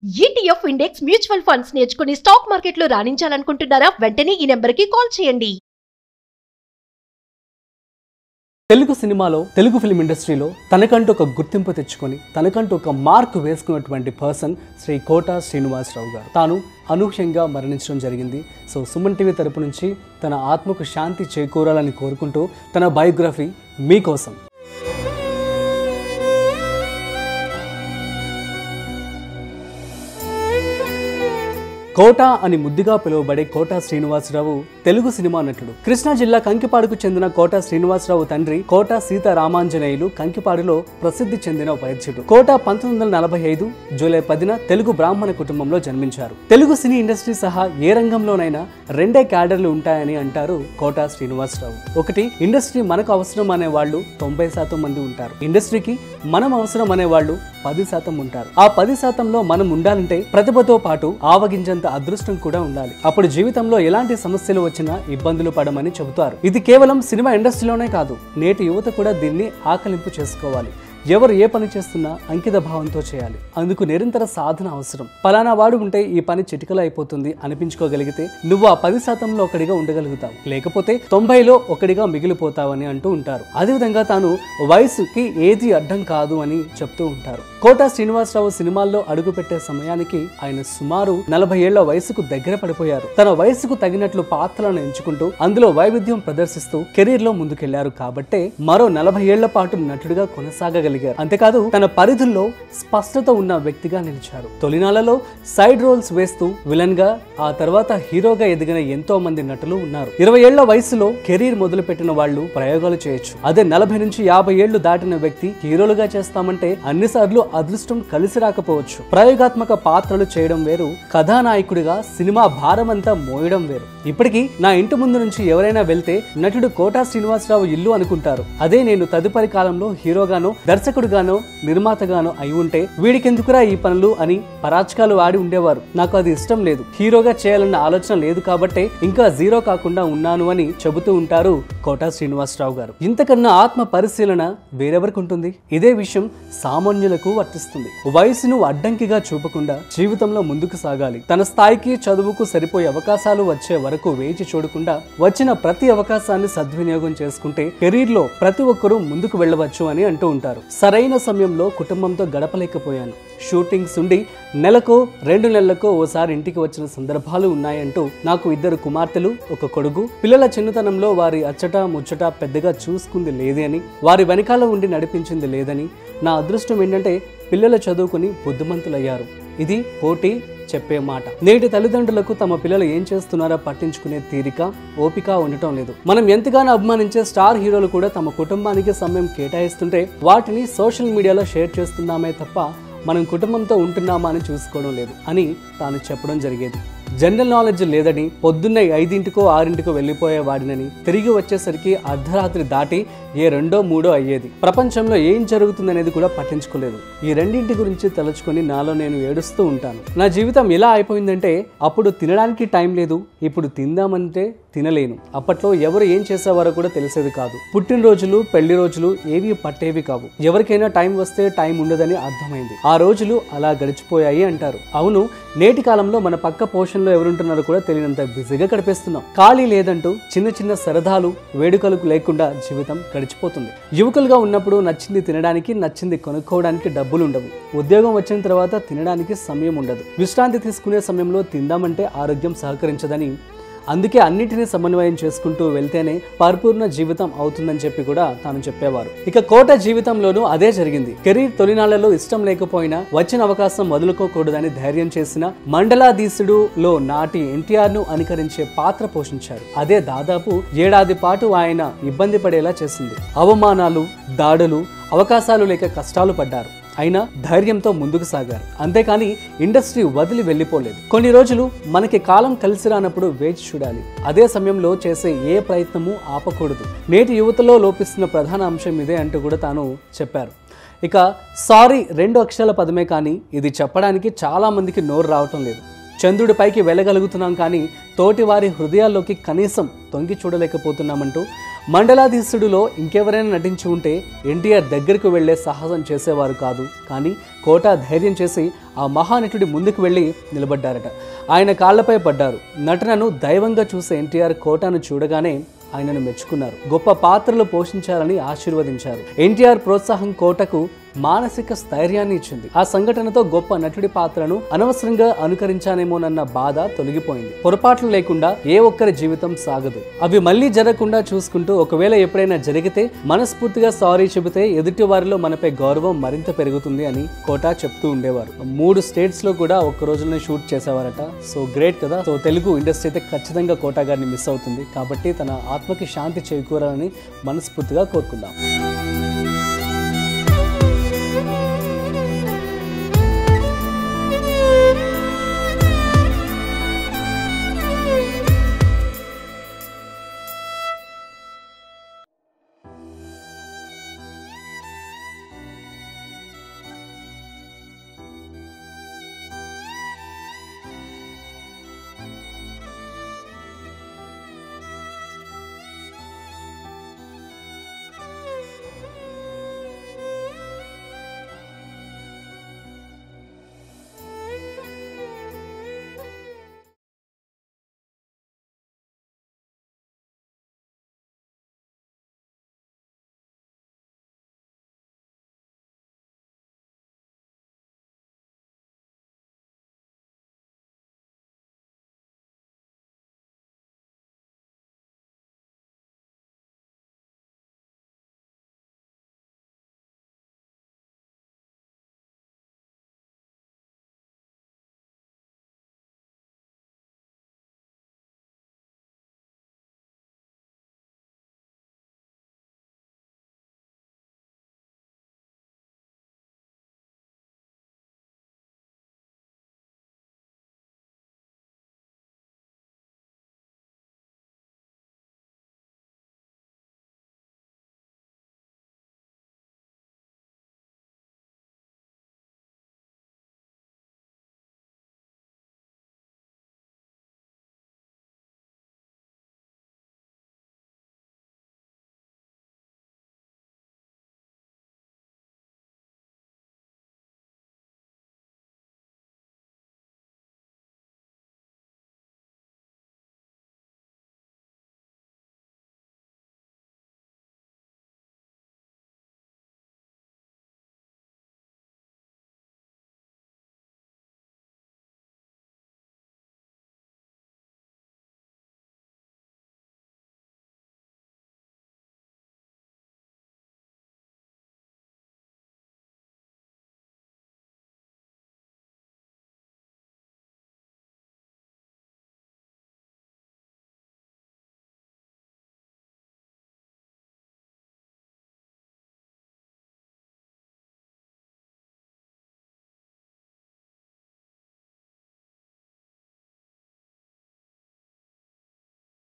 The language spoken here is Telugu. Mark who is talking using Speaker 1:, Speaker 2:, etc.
Speaker 1: ETF ఇండెక్స్ మ్యూచువల్ ఫండ్స్ నేర్చుకుని స్టాక్ మార్కెట్లో రాణించాలనుకుంటున్నారా? వెంటనే ఈ నెంబర్కి కాల్ చేయండి.
Speaker 2: తెలుగు సినిమాలో తెలుగు ఫిల్మ్ ఇండస్ట్రీలో తనకంటూ ఒక గుర్తింపు తెచ్చుకొని తనకంటూ ఒక మార్క్ వేసుకున్నటువంటి పర్సన్ శ్రీ కోట శ్రీనివాసరావు గారు. తాను అనూహ్యంగా మరణించడం జరిగింది. సో సుమన్ టీవీ తరపు నుంచి తన ఆత్మకు శాంతి చేకూరాలని కోరుకుంటూ తన బయోగ్రఫీ మీకోసం. కోట అని ముద్దుగా పిలువబడే కోట శ్రీనివాసరావు తెలుగు సినిమా నటుడు. కృష్ణా జిల్లా కంకిపాడుకు చెందిన కోట శ్రీనివాసరావు తండ్రి కోట సీతారామాంజనేయులు కంకిపాడులో ప్రసిద్ధి చెందిన వైద్యుడు. కోట 1945 జూలై 10న తెలుగు బ్రాహ్మణ కుటుంబంలో జన్మించారు. తెలుగు సినీ ఇండస్ట్రీ సహా ఏ రంగంలోనైనా రెండే క్యాడర్లు ఉంటాయని అంటారు కోట శ్రీనివాసరావు. ఒకటి, ఇండస్ట్రీ మనకు అవసరం అనే వాళ్ళు 90% మంది ఉంటారు. ఇండస్ట్రీకి మనం అవసరం అనే వాళ్ళు 10% ఉంటారు. ఆ 10%లో మనం ఉండాలంటే ప్రతిభతో పాటు ఆవగించంత అదృష్టం కూడా ఉండాలి. అప్పుడు జీవితంలో ఎలాంటి సమస్యలు వచ్చినా ఇబ్బందులు పడమని చెబుతారు. ఇది కేవలం సినిమా ఇండస్ట్రీలోనే కాదు, నేటి యువత కూడా దీన్ని ఆకలింపు చేసుకోవాలి. ఎవరు ఏ పని చేస్తున్నా అంకిత భావంతో చేయాలి. అందుకు నిరంతర సాధన అవసరం. పలానా వాడు ఉంటే ఈ పని చిటికలో అయిపోతుంది అనిపించుకోగలిగితే నువ్వు ఆ 10%లో ఒకటిగా ఉండగలుగుతావు, లేకపోతే 90లో ఒకటిగా మిగిలిపోతావని అంటూ ఉంటారు. అదేవిధంగా తాను వయసుకి ఏది అడ్డం కాదు అని చెప్తూ ఉంటారు. కోట శ్రీనివాసరావు సినిమాల్లో అడుగుపెట్టే సమయానికి ఆయన సుమారు 40 ఏళ్ల వయసుకు దగ్గర పడిపోయారు. తన వయసుకు తగినట్లు పాత్రలను ఎంచుకుంటూ అందులో వైవిధ్యం ప్రదర్శిస్తూ కెరీర్ లో ముందుకెళ్లారు. కాబట్టే మరో 40 ఏళ్ల పాటు నటుడిగా కొనసాగ అంతేకాదు తన పరిధుల్లో స్పష్టత ఉన్న వ్యక్తిగా నిలిచారు. తొలినాళ్లలో సైడ్ రోల్స్ వేస్తూ విలన్ గా, ఆ తర్వాత హీరోగా ఎదిగిన ఎంతో మంది నటులు ఉన్నారు. 20 ఏళ్ల వయసులో కెరీర్ మొదలు పెట్టిన వాళ్ళు ప్రయోగాలు చేయొచ్చు. అదే 40 నుంచి 50 ఏళ్లు దాటిన వ్యక్తి హీరోలుగా చేస్తామంటే అన్నిసార్లు అదృష్టం కలిసి రాకపోవచ్చు. ప్రయోగాత్మక పాత్రలు చేయడం వేరు, కథానాయకుడిగా సినిమా భారమంతా మోయడం వేరు. ఇప్పటికీ నా ఇంటి ముందు నుంచి ఎవరైనా వెళ్తే నటుడు కోట శ్రీనివాసరావు ఇల్లు అనుకుంటారు. అదే నేను తదుపరి కాలంలో హీరోగానో దర్శకుడుగానో నిర్మాతగానో అయి ఉంటే వీడికెందుకురా ఈ పనులు అని పరాచకాలు ఆడి ఉండేవారు. నాకు అది ఇష్టం లేదు, హీరోగా చేయాలన్న ఆలోచన లేదు కాబట్టే ఇంకా జీరో కాకుండా ఉన్నాను అని చెబుతూ ఉంటారు కోట శ్రీనివాసరావు గారు. ఇంతకన్నా ఆత్మ పరిశీలన వేరెవరికి ఉంటుంది? ఇదే విషయం సామాన్యులకు వర్తిస్తుంది. వయసును అడ్డంకిగా చూపకుండా జీవితంలో ముందుకు సాగాలి. తన స్థాయికి చదువుకు సరిపోయే అవకాశాలు వచ్చే వరకు వేచి చూడకుండా వచ్చిన ప్రతి అవకాశాన్ని సద్వినియోగం చేసుకుంటే కెరీర్ లో ప్రతి ఒక్కరూ ముందుకు వెళ్ళవచ్చు అని అంటూ ఉంటారు. సరైన సమయంలో కుటుంబంతో గడపలేకపోయాను. షూటింగ్స్ ఉండి నెలకో 2 నెలలకో ఓసారి ఇంటికి వచ్చిన సందర్భాలు ఉన్నాయంటూ నాకు 2 కుమార్తెలు, 1 కొడుకు. పిల్లల చిన్నతనంలో వారి అచ్చట ముచ్చట పెద్దగా చూసుకుంది లేదే అని, వారి వెనకాల ఉండి నడిపించింది లేదని. నా అదృష్టం ఏంటంటే పిల్లలు చదువుకుని బుద్ధిమంతులయ్యారు. ఇది పోటీ చెప్పే మాట. నేటి తల్లిదండ్రులకు తమ పిల్లలు ఏం చేస్తున్నారో పట్టించుకునే తీరిక, ఓపిక ఉండటం లేదు. మనం ఎంతగానో అభిమానించే స్టార్ హీరోలు కూడా తమ కుటుంబానికి సమయం కేటాయిస్తుంటే వాటిని సోషల్ మీడియాలో షేర్ చేస్తున్నామే తప్ప మనం కుటుంబంతో ఉంటున్నామా అని చూసుకోవడం లేదు అని తాను చెప్పడం జరిగేది. జనరల్ నాలెడ్జ్ లేదని పొద్దున్నే 5కో 6కో వెళ్ళిపోయేవాడినని, తిరిగి వచ్చేసరికి అర్ధరాత్రి దాటి ఏ 2, 3 అయ్యేది. ప్రపంచంలో ఏం జరుగుతుందనేది కూడా పట్టించుకోలేదు. ఈ రెండింటి గురించి తలుచుకొని నాలో నేను ఏడుస్తూ ఉంటాను. నా జీవితం ఎలా అయిపోయిందంటే అప్పుడు తినడానికి టైం లేదు, ఇప్పుడు తిందామంటే తినలేను. అప్పట్లో ఎవరు ఏం చేసేవారో కూడా తెలిసేది కాదు. పుట్టినరోజులు, పెళ్లి రోజులు ఏవి పట్టేవి కావు. ఎవరికైనా టైం వస్తే టైం ఉండదని అర్థమైంది. ఆ రోజులు అలా గడిచిపోయాయి అంటారు. అవును, నేటి కాలంలో మన పక్క పోషణలో ఎవరుంటున్నారో కూడా తెలియనంత బిజీగా గడిపేస్తున్నాం. ఖాళీ లేదంటూ చిన్న చిన్న సరదాలు, వేడుకలకు లేకుండా జీవితం గడిచిపోతుంది. యువకులుగా ఉన్నప్పుడు నచ్చింది తినడానికి, నచ్చింది కొనుక్కోవడానికి డబ్బులు ఉండవు. ఉద్యోగం వచ్చిన తర్వాత తినడానికి సమయం ఉండదు. విశ్రాంతి తీసుకునే సమయంలో తిందామంటే ఆరోగ్యం సహకరించదని, అందుకే అన్నిటినీ సమన్వయం చేసుకుంటూ వెళ్తేనే పరిపూర్ణ జీవితం అవుతుందని చెప్పి కూడా తాను చెప్పేవారు. ఇక కోట జీవితంలోనూ అదే జరిగింది. కెరీర్ తొలినాళ్లలో ఇష్టం లేకపోయినా వచ్చిన అవకాశం వదులుకోకూడదని ధైర్యం చేసిన మండలాధీశుడులో నాటి ఎన్టీఆర్ ను అనుకరించే పాత్ర పోషించారు. అదే దాదాపు 7 ఏడాది పాటు ఆయన ఇబ్బంది పడేలా చేసింది. అవమానాలు, దాడులు, అవకాశాలు లేక కష్టాలు పడ్డారు. అయినా ధైర్యంతో ముందుకు సాగారు. అంతేకాని ఇండస్ట్రీ వదిలి వెళ్ళిపోలేదు. కొన్ని రోజులు మనకి కాలం కలిసి రానప్పుడు వేచి చూడాలి. అదే సమయంలో చేసే ఏ ప్రయత్నము ఆపకూడదు. నేటి యువతలో లోపిస్తున్న ప్రధాన అంశం ఇదే అంటూ కూడా తాను చెప్పారు. ఇక సారీ 2 అక్షరాల పదమే కానీ ఇది చెప్పడానికి చాలా మందికి నోరు రావటం లేదు. చంద్రుడి పైకి వెళ్ళగలుగుతున్నాం కానీ తోటి వారి హృదయాల్లోకి కనీసం తొంగి చూడలేకపోతున్నామంటూ మండలాధీశుడులో ఇంకెవరైనా నటించి ఉంటే ఎన్టీఆర్ దగ్గరకు వెళ్లే సాహసం చేసేవారు కాదు. కానీ కోట ధైర్యం చేసి ఆ మహానటుడి ముందుకు వెళ్ళి నిలబడ్డారట. ఆయన కాళ్లపై పడ్డారు. నటనను దైవంగా చూసే ఎన్టీఆర్ కోటను చూడగానే ఆయనను మెచ్చుకున్నారు. గొప్ప పాత్రలు పోషించాలని ఆశీర్వదించారు. ఎన్టీఆర్ ప్రోత్సాహం కోటకు మానసిక స్థైర్యాన్ని ఇచ్చింది. ఆ సంఘటనతో గొప్ప నటుడి పాత్రను అనవసరంగా అనుకరించానేమోనన్న బాధ తొలగిపోయింది. పొరపాట్లు లేకుండా ఏ ఒక్కరి జీవితం సాగదు. అవి మళ్ళీ జరగకుండా చూసుకుంటూ ఒకవేళ ఎప్పుడైనా జరిగితే మనస్ఫూర్తిగా సారీ చెబితే ఎదుటి వారిలో మనపై గౌరవం మరింత పెరుగుతుంది అని కోట చెప్తూ ఉండేవారు. 3 స్టేట్స్ లో కూడా ఒక్క రోజులోనే షూట్ చేసేవారట. సో గ్రేట్ కదా. సో తెలుగు ఇండస్ట్రీ అయితే ఖచ్చితంగా కోట గారిని మిస్ అవుతుంది. కాబట్టి తన ఆత్మకి శాంతి చేకూరాలని మనస్ఫూర్తిగా కోరుకుందాం.